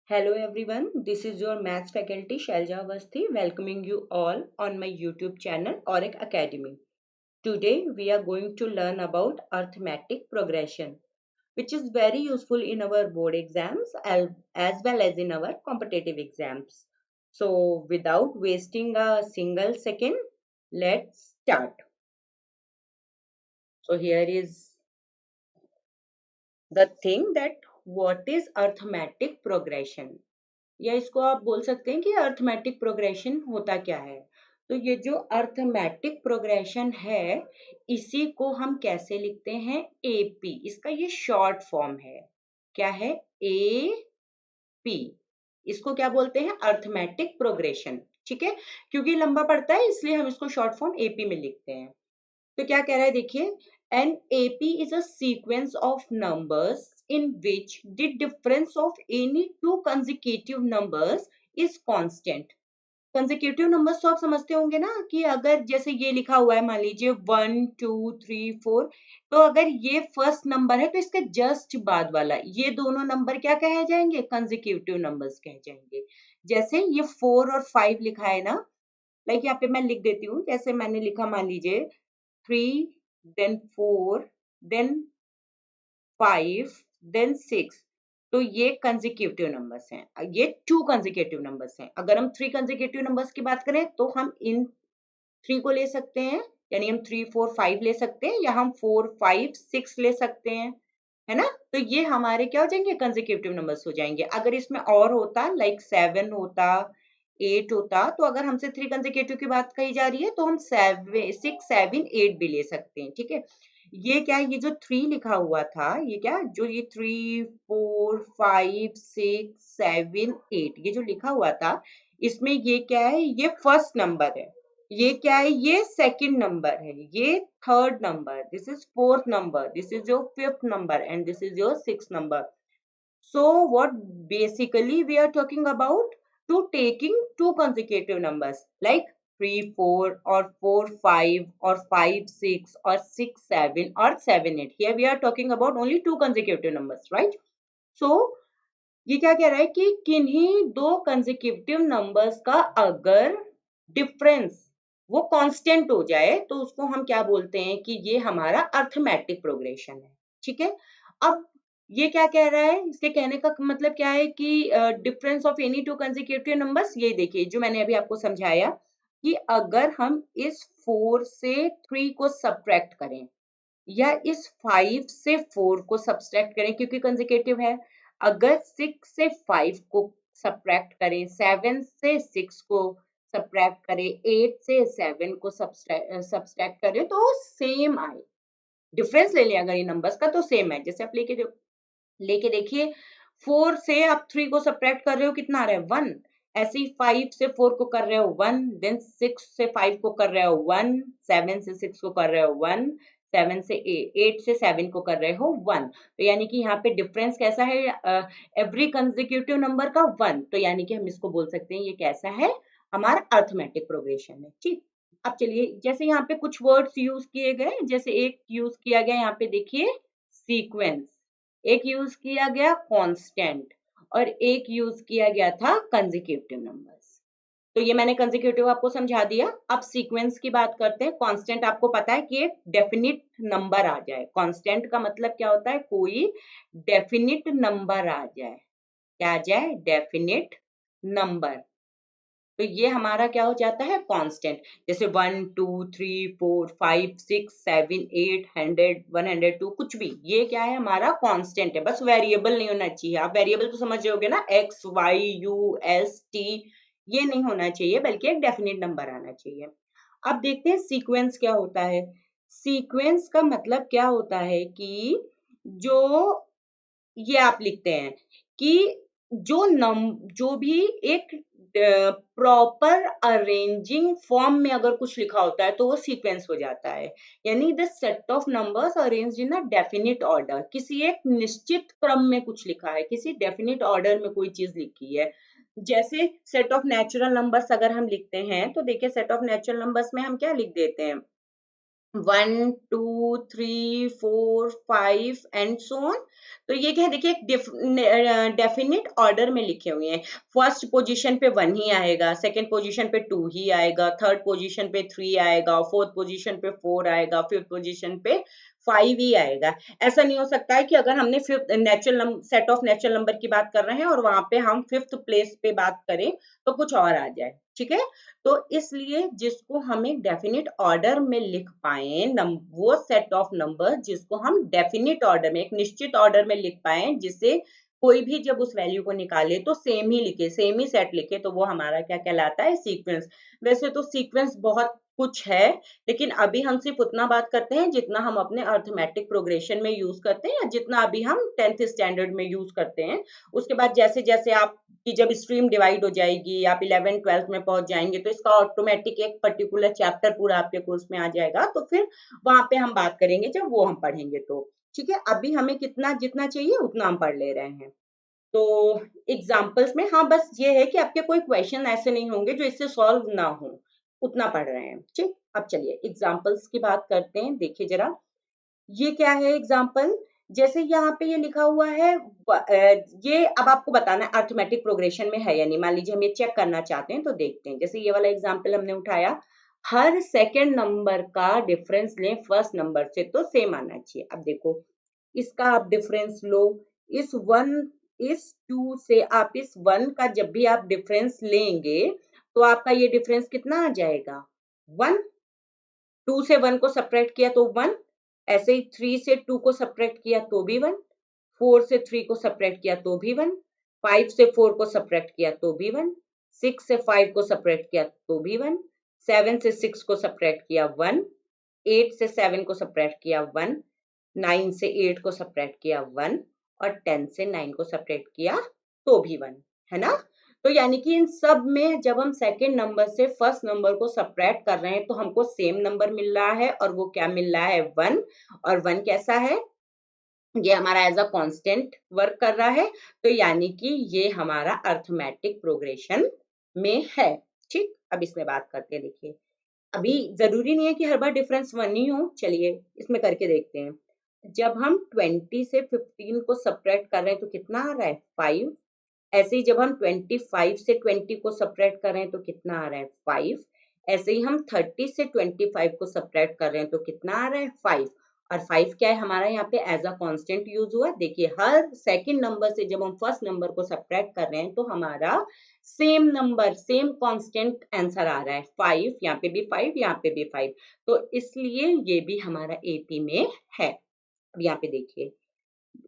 Hello everyone, this is your maths faculty Shailja Avasthi welcoming you all on my YouTube channel Auric Academy. Today we are going to learn about arithmetic progression, which is very useful in our board exams as well as in our competitive exams. So without wasting a single second, let's start. So here is the thing that what is arithmetic progression. या इसको आप बोल सकते हैं कि arithmetic progression होता क्या है। तो ये जो अर्थमेटिक प्रोग्रेशन है इसी को हम कैसे लिखते हैं एपी, इसका ये शॉर्ट फॉर्म है। क्या है? एपी। इसको क्या बोलते हैं? Arithmetic progression. ठीक है, क्योंकि लंबा पड़ता है इसलिए हम इसको शॉर्ट फॉर्म एपी में लिखते हैं। तो क्या कह रहा है देखिए, an AP is a sequence of numbers in which the difference of any two consecutive numbers is constant. Consecutive numbers तो आप समझते होंगे ना कि अगर जैसे ये लिखा हुआ है, मान लीजिए 1 2 3 4, तो अगर ये फर्स्ट नंबर है तो इसके जस्ट बाद वाला ये दोनों नंबर क्या कहे जाएंगे? कंसेक्यूटिव नंबर्स कहे जाएंगे। जैसे ये 4 और 5 लिखा है ना, लाइक यहाँ पे मैं लिख देती हूँ, जैसे मैंने लिखा मान लीजिए 3 then 4 then 5 then 6, तो ये कंसेक्यूटिव नंबर्स हैं, ये 2 कंसेक्यूटिव नंबर्स हैं। अगर हम 3 कंसेक्यूटिव नंबर्स की बात करें तो हम इन 3 को ले सकते हैं, यानी हम 3 4 5 ले सकते हैं, या हम 4 5 6 ले सकते हैं, है ना। तो ये हमारे क्या हो जाएंगे? कंसेक्यूटिव नंबर्स हो जाएंगे। अगर इसमें और होता, लाइक 7 होता, 8 होता, तो अगर हमसे 3 कंसेक्यूटिव की बात कही जा रही है तो हम 6 7 8 भी ले सकते हैं। ठीक है, ये क्या है? ये जो 3 लिखा हुआ था, ये क्या जो ये 3 4 5 6 7 8 ये जो लिखा हुआ था, इसमें ये क्या है? ये फर्स्ट नंबर है। ये क्या है? ये सेकंड नंबर है। ये third number, this is fourth number, this is your fifth number and this is your sixth number. So what basically we are talking about, to taking two consecutive numbers like 3 4 or 4 5 or 5 6 or 6 7 or 7 8. Here we are talking about only two consecutive numbers, right? So ये क्या कह रहा है कि किन्हीं दो consecutive numbers का अगर डिफरेंस वो कांस्टेंट हो जाए तो उसको हम क्या बोलते हैं कि ये हमारा अर्थमेटिक प्रोग्रेशन है। ठीक है, अब ये क्या कह रहा है? इसके कहने का मतलब क्या है कि difference of any two consecutive numbers, ये देखिए जो मैंने अभी आपको समझाया कि अगर हम इस 4 से 3 को सब्ट्रैक्ट करें या इस 5 से 4 को सब्ट्रैक्ट करें क्योंकि कंसेक्यूटिव है, अगर 6 से 5 को सब्ट्रैक्ट करें, 7 से 6 को सब्ट्रैक्ट करें, 8 से 7 को सब्ट्रैक्ट करें तो सेम आए। डिफरेंस ले लें अगर ये नंबर्स का तो सेम है। जैसे आप लेके देखिए, 4 से आप 3 को सब्ट्रैक्ट कर रहे हो, कितना आ रहा है? 1। ऐसे ही 5 से 4 को कर रहे हो 1, देन 6 से 5 को कर रहे हो 1, 7 से 6 को कर रहे हो 1, 7 से 8 से 7 को कर रहे हो 1। तो यानी कि यहाँ पे डिफरेंस कैसा है? एवरी कंसेक्यूटिव नंबर का 1। तो यानी कि हम इसको बोल सकते हैं ये कैसा है? हमारा अर्थमेटिक प्रोग्रेशन है। ठीक, अब चलिए जैसे यहाँ पे कुछ वर्ड्स यूज किए गए, जैसे एक यूज किया गया यहाँ पे देखिए सीक्वेंस, एक यूज किया गया कांस्टेंट, और एक यूज किया गया था कंसेक्यूटिव नंबर्स। तो ये मैंने कंसेक्यूटिव आपको समझा दिया। अब सीक्वेंस की बात करते हैं। कांस्टेंट आपको पता है कि एक डेफिनिट नंबर आ जाए। कांस्टेंट का मतलब क्या होता है? कोई डेफिनिट नंबर आ जाए। क्या आ जाए? Definite number. तो ये हमारा क्या हो जाता है? कांस्टेंट। जैसे 1 2 3 4 5 6 7 8 100 102 कुछ भी, ये क्या है? हमारा कांस्टेंट है। बस वेरिएबल नहीं होना चाहिए। आप वेरिएबल तो समझ रहे होगे ना, x why U S T, ये नहीं होना चाहिए, बल्कि एक डेफिनेट नंबर आना चाहिए। अब देखते हैं सीक्वेंस क्या होता है। सीक्वेंस का मतलब क्या होता है कि जो ये आप लिखते हैं कि जो भी एक प्रॉपर अरेंजिंग फॉर्म में अगर कुछ लिखा होता है तो वो सीक्वेंस हो जाता है। यानी the set of numbers arranged in a definite order, किसी एक निश्चित क्रम में कुछ लिखा है, किसी डेफिनिट ऑर्डर में कोई चीज लिखी है। जैसे सेट ऑफ नेचुरल नंबर्स अगर हम लिखते हैं तो देखिए सेट ऑफ नेचुरल नंबर्स में हम क्या लिख देते हैं? 1 2 3 4 5 एंड सो ऑन। तो ये क्या है, देखिए एक डेफिनेट ऑर्डर में लिखे हुए हैं। फर्स्ट पोजीशन पे 1 ही आएगा, सेकंड पोजीशन पे 2 ही आएगा, थर्ड पोजीशन पे 3 आएगा, फोर्थ पोजीशन पे 4 आएगा, फिफ्थ पोजीशन पे 5 ही आएगा। ऐसा नहीं हो सकता है कि अगर हमने fifth natural set of natural number की बात कर रहे हैं और वहां पे हम फिफ्थ प्लेस पे बात करें तो कुछ और आ जाए, ठीक है। तो इसलिए जिसको हमें डेफिनेट ऑर्डर में लिख पाए, वो सेट ऑफ नंबर जिसको हम डेफिनेट ऑर्डर में, एक निश्चित ऑर्डर में लिख पाए, जिसे कोई भी जब उस वैल्यू को निकाले तो सेम ही लिखे, सेम ही सेट लिखे, तो वो हमारा क्या कहलाता है, सीक्वेंस। वैसे तो सीक्वेंस बहुत कुछ है, लेकिन अभी हम सिर्फ उतना बात करते हैं जितना हम अपने अर्थमेटिक प्रोग्रेशन में यूज करते हैं, या जितना अभी हम 10th स्टैंडर्ड में यूज करते हैं। उसके बाद जैसे जैसे आप कि जब स्ट्रीम डिवाइड हो जाएगी, आप 11th 12th में पहुंच जाएंगे, तो इसका ऑटोमेटिक एक पर्टिकुलर चैप्टर पूरा आपके कोर्स में आ जाएगा, तो फिर वहां पे हम बात करेंगे जब वो हम पढ़ेंगे तो, ठीक है। अभी हमें कितना जितना चाहिए उतना हम पढ़ ले रहे हैं। तो एग्जाम्पल्स में, हाँ बस ये है कि आपके कोई क्वेश्चन ऐसे नहीं होंगे जो इससे सॉल्व ना हो, उतना पढ़ रहे हैं, ठीक। अब चलिए एग्जाम्पल्स की बात करते हैं। देखिए जरा, ये क्या है एग्जाम्पल, जैसे यहाँ पे ये लिखा हुआ है, ये अब आपको बताना है अर्थमेटिक प्रोग्रेशन में है या नहीं। मान लीजिए हम ये चेक करना चाहते हैं तो देखते हैं। जैसे ये वाला एग्जाम्पल हमने उठाया, हर सेकंड नंबर का डिफरेंस लें फर्स्ट नंबर से तो सेम आना चाहिए। अब देखो, इसका आप डिफरेंस लो, इस 2 से आप इस 1 का जब भी आप डिफरेंस लेंगे तो आपका ये डिफरेंस कितना आ जाएगा, 1। 2 से 1 को सब्ट्रैक्ट किया तो 1, ऐसे ही 3 से 2 को सब्ट्रैक्ट किया तो भी 1, 4 से 3 को सब्ट्रैक्ट किया तो भी 1, 5 से 4 को सब्ट्रैक्ट किया तो भी 1, 6 से 5 को सब्ट्रैक्ट किया तो भी 1, 7 से 6 को सब्ट्रैक्ट किया 1, 8 से 7 को सब्ट्रैक्ट किया 1, 9 से 8 को सब्ट्रैक्ट किया 1, और 10 से 9 को सब्ट्रैक्ट किया तो भी 1, है ना। तो यानी कि इन सब में जब हम सेकंड नंबर से फर्स्ट नंबर को सब्ट्रैक्ट कर रहे हैं तो हमको सेम नंबर मिल रहा है, और वो क्या मिल रहा है, 1। और 1 कैसा है, ये हमारा एज अ कांस्टेंट वर्क कर रहा है, तो यानी कि ये हमारा अर्थमेटिक प्रोग्रेशन में है, ठीक। अब इसमें बात करते हैं। देखिए, अभी जरूरी नहीं है कि हर बार डिफरेंस 1 ही हो, चलिए इसमें करके देखते हैं। जब हम 20 से 15 को सब्ट्रैक्ट कर रहे हैं तो कितना आ रहा है, 5। ऐसे ही जब हम 25 से 20 को सब्ट्रैक्ट कर रहे हैं तो कितना आ रहा है, 5। ऐसे ही हम 30 से 25 को सब्ट्रैक्ट कर रहे हैं तो कितना आ रहा है, 5। और 5 क्या है हमारा यहाँ पे एज अ कांस्टेंट यूज हुआ। देखिए, हर सेकंड नंबर से जब हम फर्स्ट नंबर को सब्ट्रैक्ट कर रहे हैं तो हमारा same number, same constant answer आ रहा है, 5। यहाँ पे भी 5, यहाँ पे भी 5, तो इसलिए ये भी हमारा एपी में है। अब यहाँ पे देखिए,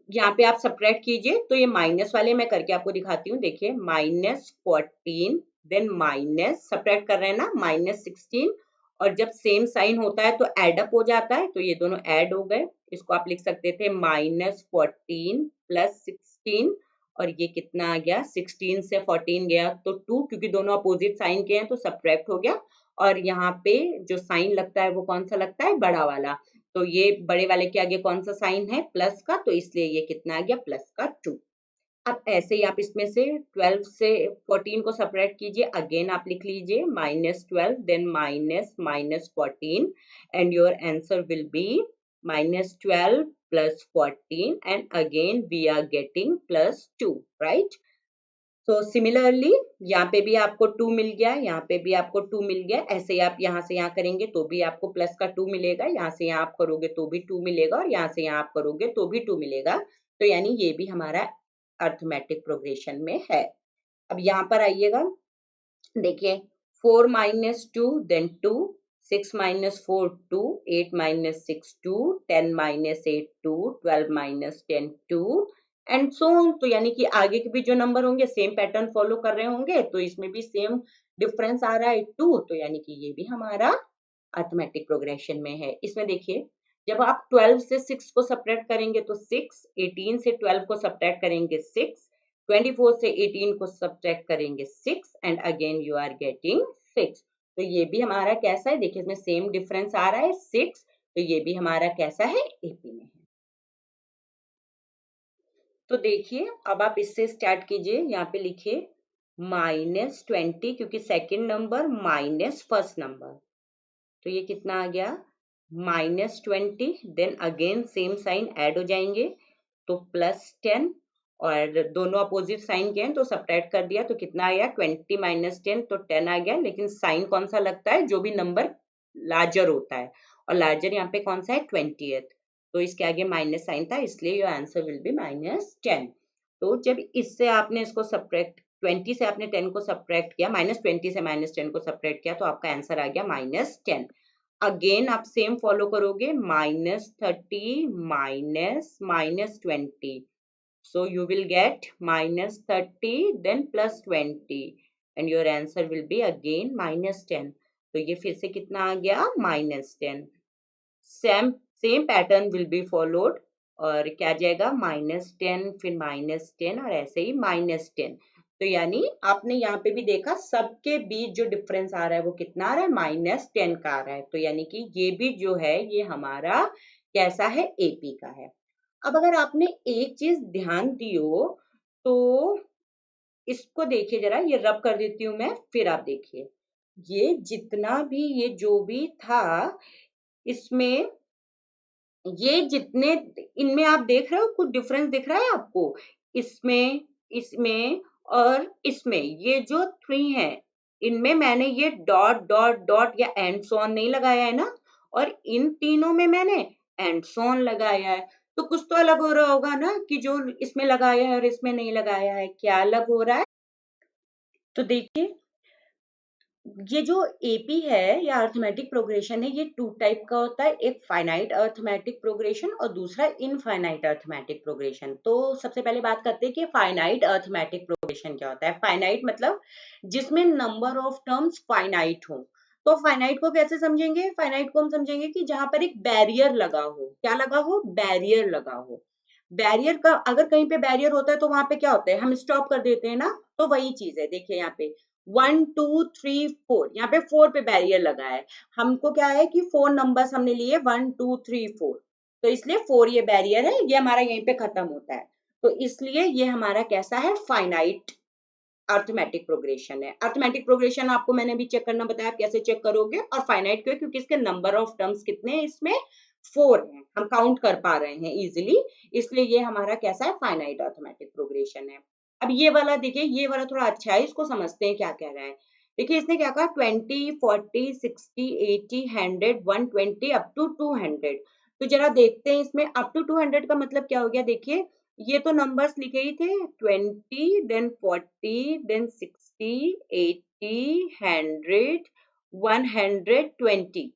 यहाँ पे आप सब्ट्रैक्ट कीजिए तो ये माइनस वाले मैं करके आपको दिखाती हूँ। देखिए, -14, देन माइनस, सब्ट्रैक्ट कर रहे हैं ना, -16, और जब सेम साइन होता है तो एड अप हो जाता है, तो ये दोनों ऐड हो गए। इसको आप लिख सकते थे -14 + 16, और ये कितना आ गया, 16 से 14 गया तो 2, क्योंकि दोनों अपोजिट साइन के हैं तो सब्ट्रैक्ट हो गया। और यहाँ पे जो साइन लगता है वो कौन सा लगता है, बड़ा वाला, तो ये बड़े वाले के आगे कौन सा साइन है, प्लस का, तो इसलिए ये कितना आ गया, प्लस का 2। अब ऐसे ही आप इसमें से 12 से 14 को सब्ट्रैक्ट कीजिए, अगेन आप लिख लीजिए -12, then -14, and your answer will be -12 + 14, and again we are getting +2, right. तो सिमिलरली यहाँ पे भी आपको 2 मिल गया, यहाँ पे भी आपको 2 मिल गया। ऐसे ही आप यहाँ से यहाँ करेंगे तो भी आपको प्लस का 2 मिलेगा, यहाँ से यहाँ आप करोगे तो भी 2 मिलेगा, और यहाँ से यहाँ आप करोगे तो भी 2 मिलेगा। तो यानी ये भी हमारा अर्थमेटिक प्रोग्रेशन में है। अब यहाँ पर आइएगा, देखिए, 4 - 2, देन 2, 6 - 4 2, 8 - 6 2, 10 - 8 2, 12 - 10 2, एंड सो ऑन। तो यानी कि आगे के भी जो नंबर होंगे सेम पैटर्न फॉलो कर रहे होंगे, तो इसमें भी सेम डिफरेंस आ रहा है 2, तो यानी कि ये भी हमारा अर्थमेटिक प्रोग्रेशन में है। इसमें देखिए, जब आप 12 से 6 को सब्ट्रैक्ट करेंगे तो 6, 18 से 12 को सब्ट्रैक्ट करेंगे 6, 24 से 18 को सब्ट्रैक्ट करेंगे 6, and again you are getting 6। तो ये भी हमारा कैसा है, देखिए इसमें सेम डिफरेंस आ रहा है 6, तो ये भी हमारा कैसा है, एपी में है। तो देखिए, अब आप इससे स्टार्ट कीजिए। यहाँ पे लिखिए -20, क्योंकि second number minus first number, तो ये कितना आ गया, -20, then again same sign add हो जाएंगे, तो +10, और दोनों अपोजिट साइन के हैं तो सब्ट्रैक्ट कर दिया तो कितना आ गया 20 - 10 तो 10 आ गया, लेकिन साइन कौन सा लगता है, जो भी नंबर लार्जर होता है, और लार्जर यहाँ पे कौन सा है 20th, तो इसके आगे माइनस साइन था, इसलिए योर आंसर विल बी -10। तो जब इससे आपने इसको सब्ट्रैक्ट 20 से आपने 10 को सब्ट्रैक्ट किया, -20 से -10 को सब्ट्रैक्ट किया, तो आपका आंसर आ गया -10। अगेन आप सेम फॉलो करोगे, -30 -20, so you will get -30 then +20 and your answer will be again -10। तो ये फिर से कितना आ गया -10। Same pattern will be followed, और क्या जाएगा -10 फिर -10 और ऐसे ही -10। तो यानी आपने यहाँ पे भी देखा सबके बीच जो डिफरेंस आ रहा है वो कितना आ रहा है, -10 का आ रहा है। तो यानी कि ये भी जो है ये हमारा कैसा है, एपी का है। अब अगर आपने एक चीज ध्यान दी हो तो इसको देखिए जरा, ये रब कर देती हूँ मैं, फिर आप देखिए ये जितना भी ये जो भी था इसमें, ये जितने इनमें आप देख रहे हो कुछ डिफरेंस दिख रहा है आपको, इसमें, इसमें और इसमें, ये जो 3 है इनमें मैंने ये डॉट डॉट डॉट या एंड सॉन नहीं लगाया है ना, और इन तीनों में मैंने एंड सॉन लगाया है। तो कुछ तो अलग हो रहा होगा ना, कि जो इसमें लगाया है और इसमें नहीं लगाया है, क्या अलग हो रहा है। तो देखिए ये जो एपी है या अर्थमेटिक प्रोग्रेशन है, ये 2 टाइप का होता है, एक फाइनाइट अर्थमेटिक प्रोग्रेशन और दूसरा इनफाइनाइट अर्थमेटिक प्रोग्रेशन। तो सबसे पहले बात करते हैं कि फाइनाइट अर्थमेटिक प्रोग्रेशन क्या होता है। फाइनाइट मतलब जिसमें नंबर ऑफ टर्म्स फाइनाइट हो। तो फाइनाइट को कैसे समझेंगे, फाइनाइट को हम समझेंगे कि जहां पर एक बैरियर लगा हो, क्या लगा हो, बैरियर लगा हो। बैरियर का अगर कहीं पे बैरियर होता है तो वहां पे क्या होता है, हम स्टॉप कर देते हैं ना, तो वही चीज है। देखिए यहाँ पे 1 2 3 4, यहाँ पे 4 पे बैरियर लगा है। हमको क्या है कि 4 नंबर्स हमने लिए 1 2 3 4, तो इसलिए 4 ये बैरियर है, ये हमारा यहीं पे खत्म होता है। तो इसलिए ये हमारा कैसा है, फाइनाइट अर्थमेटिक प्रोग्रेशन है। अर्थमेटिक प्रोग्रेशन आपको मैंने अभी चेक करना बताया, आप कैसे चेक करोगे। और फाइनाइट क्यों, क्योंकि इसके नंबर ऑफ टर्म्स कितने हैं, इसमें 4 हैं, हम काउंट कर पा रहे हैं इजिली, इसलिए ये हमारा कैसा है, फाइनाइट अर्थमेटिक प्रोग्रेशन है। अब ये वाला देखिए, ये वाला थोड़ा अच्छा है, इसको समझते हैं क्या कह रहा है। देखिए इसने क्या कहा, 20 40 60 80 100 120 अप टू 200। तो जरा देखते हैं इसमें अप टू 200 का मतलब क्या हो गया। देखिए ये तो नंबर्स लिखे ही थे, 20 देन 40 देन 60 80 100 120,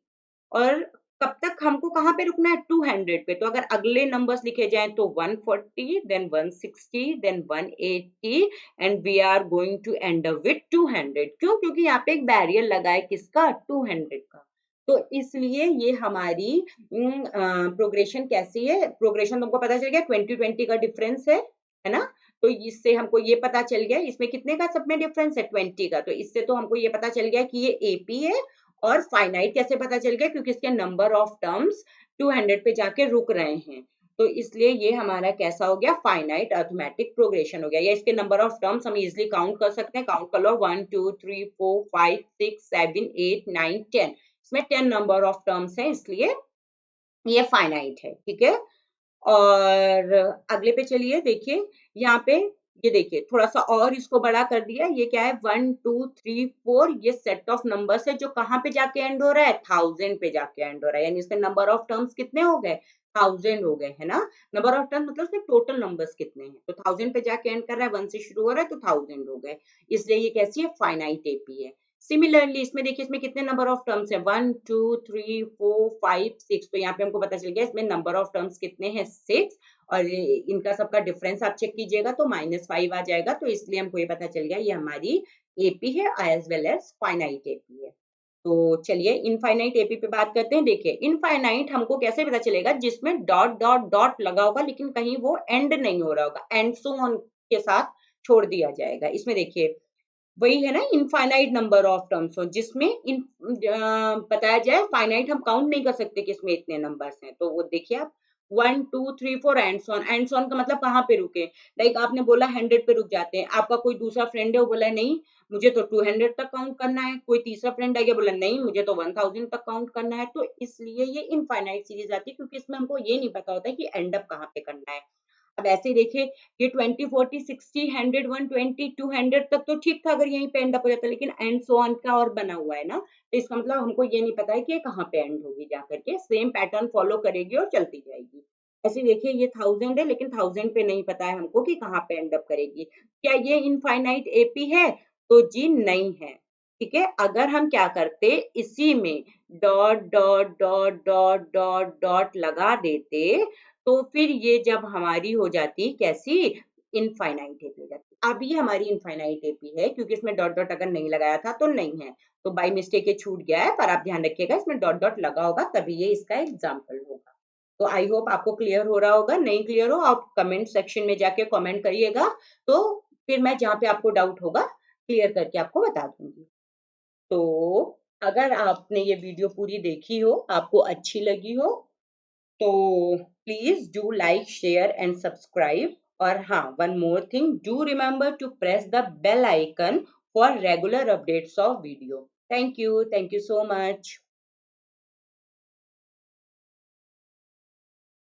और कब तक हमको कहाँ पे रुकना है, 200 पे। तो अगर अगले नंबर्स लिखे जाएं तो 140 then 160 then 180 and we are going to end up with 200। क्यों, क्योंकि यहाँ पे एक बैरियर लगा है, किसका, 200 का। तो इसलिए ये हमारी प्रोग्रेशन कैसी है, प्रोग्रेशन तुमको पता चल गया, 20 का डिफरेंस है ना। तो इससे हमको ये पता चल गया, इसमें कितने का सब में डिफरेंस है, 20 का। तो इससे तो हमको ये पता चल गया कि ये एपी है। और फाइनाइट कैसे पता चल गया, क्योंकि इसके नंबर ऑफ टर्म्स 200 पे जाके रुक रहे हैं। तो इसलिए ये हमारा कैसा हो गया, फाइनाइट अर्थमेटिक प्रोग्रेशन हो गया। या इसके नंबर ऑफ टर्म्स हम इजिली काउंट कर सकते हैं, काउंट कर लो 1 2 3 4 5 6 7 8 9 10, इसमें 10 नंबर ऑफ टर्म्स है, इसलिए ये फाइनाइट है, ठीक है। और अगले पे चलिए, देखिए यहाँ पे ये देखिए थोड़ा सा और इसको बड़ा कर दिया, ये क्या है 1 2 3 4, ये सेट ऑफ नंबर्स है जो कहाँ पे जाके एंड हो रहा है, 1000 पे जाके एंड हो रहा है। यानी इसमें नंबर ऑफ टर्म्स कितने हो गए, 1000 हो गए, है ना। नंबर ऑफ टर्म्स मतलब उसमें टोटल नंबर्स कितने हैं, तो 1000 पे जाके एंड कर रहा है, 1 से शुरू हो रहा है तो 1000 हो गए, इसलिए ये कैसी है, फाइनाइट एपी है। सिमिलरली इसमें देखिए, इसमें कितने नंबर ऑफ टर्म्स है, 1 2 3 4 5 6, तो यहाँ पे हमको पता चल गया इसमें नंबर ऑफ टर्म्स कितने हैं, 6, और इनका सबका डिफरेंस आप चेक कीजिएगा तो -5 आ जाएगा। तो इसलिए हमको ये पता चल गया ये हमारी एपी है as well as finite AP है। तो चलिए इनफाइनाइट एपी पे बात करते हैं। देखिए इनफाइनाइट हमको कैसे पता चलेगा, जिसमें डॉट डॉट डॉट लगा होगा लेकिन कहीं वो एंड नहीं हो रहा होगा, एंड सो ऑन के साथ छोड़ दिया जाएगा। इसमें देखिए वही है ना, इनफाइनाइट नंबर ऑफ टर्म्स हो, जिसमें बताया जाए फाइनाइट हम काउंट नहीं कर सकते कि इसमें इतने नंबर्स हैं। तो वो देखिए आप 1 2 3 4 एंड सॉन का मतलब कहाँ पे रुके, लाइक आपने बोला 100 पे रुक जाते हैं, आपका कोई दूसरा फ्रेंड है वो बोला नहीं मुझे तो 200 तक काउंट करना है, कोई तीसरा फ्रेंड आ गया बोला नहीं मुझे तो 1000 तक काउंट करना है। तो इसलिए ये इनफाइनाइट सीरीज आती है, क्योंकि इसमें हमको ये नहीं पता होता है कि एंड अप कहाँ पे करना है। अब ऐसे देखिए ये 20, 40, 60, 100, 120, 200 तक तो ठीक था अगर यहीं पे एंड अप हो जाता, लेकिन एंड सो ऑन का और बना हुआ है ना, तो इसका मतलब हमको ये नहीं पता है कि ये कहाँ पे एंड होगी, जा करके सेम पैटर्न फॉलो करेगी और चलती जाएगी। ऐसे देखिए ये 1000 है, लेकिन 1000 पे नहीं पता है हमको कि कहाँ पे एंड अप करेगी। क्या ये इनफाइनाइट एपी है? तो जी नहीं है। ठीक है, अगर हम क्या करते, इसी में dot dot dot dot dot dot लगा देते, तो फिर ये जब हमारी हो जाती कैसी, इनफाइनाइट एपी हो जाती। अब ये हमारी इनफाइनाइट एपी है क्योंकि इसमें डॉट डॉट अगर नहीं लगाया था तो नहीं है, तो बाय मिस्टेक ये छूट गया है, पर आप ध्यान रखिएगा इसमें डॉट डॉट लगा होगा तभी ये इसका एग्जाम्पल होगा। तो आई होप आपको क्लियर हो रहा होगा, नहीं क्लियर हो आप कमेंट सेक्शन में जाके कमेंट करिएगा, तो फिर मैं जहाँ पे आपको डाउट होगा क्लियर करके आपको बता दूंगी। तो अगर आपने ये वीडियो पूरी देखी हो, आपको अच्छी लगी हो, तो please do like share and subscribe. और हाँ, one more thing, do remember to press the bell icon for regular updates of video. Thank you so much.